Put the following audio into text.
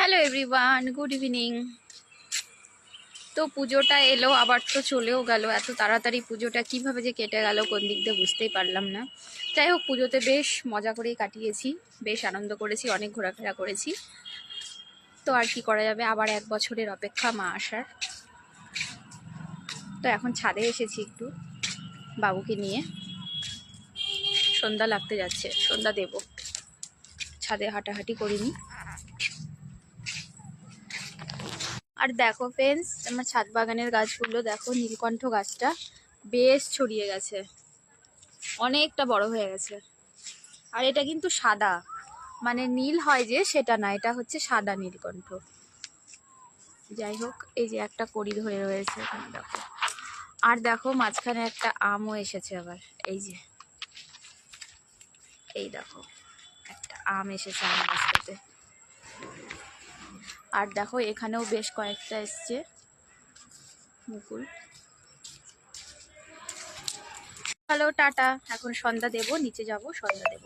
Hello everyone, good evening. তো পুজোটা এলো, আবার তো চলেও গেল। এত তাড়াতাড়ি পুজোটা কিভাবে যে কেটে গেল কোন দিক দিয়ে বুঝতেই পারলাম না। যাই হোক, পুজোতে বেশ মজা করেই কাটিয়েছি, বেশ আনন্দ করেছি, অনেক ঘোরাফেরা করেছি। তো আর কি করা যাবে, আবার 1 বছরের অপেক্ষা মা আসার। তো এখন ছাদে এসেছি একটু বাবুকে নিয়ে। সন্ধ্যা লাগতে যাচ্ছে, সন্ধ্যা দেব, ছাদে হাঁটাহাঁটি করিনি। আর দেখো ফ্রেন্ডস, আমার ছাদ বাগানের গাছগুলো দেখো, নীলকণ্ঠ গাছটা বেশ ছড়িয়ে গেছে, অনেকটা বড় হয়ে গেছে। আর এটা কিন্তু সাদা, মানে নীল হয় যে সেটা না, এটা হচ্ছে সাদা নীলকণ্ঠ। যাই হোক, এই যে একটা কড়ি ধরে রয়েছে এখানে দেখো। আর দেখো মাঝখানে একটা আমও এসেছে আবার, এই যে এই দেখো একটা আম এসেছে আম গাছটাতে। আর দেখো এখানেও বেশ কয়েকটা এসছে মুকুল। হ্যালো টাটা, এখন সন্ধ্যা দেব, নিচে যাব সন্ধ্যা দেব।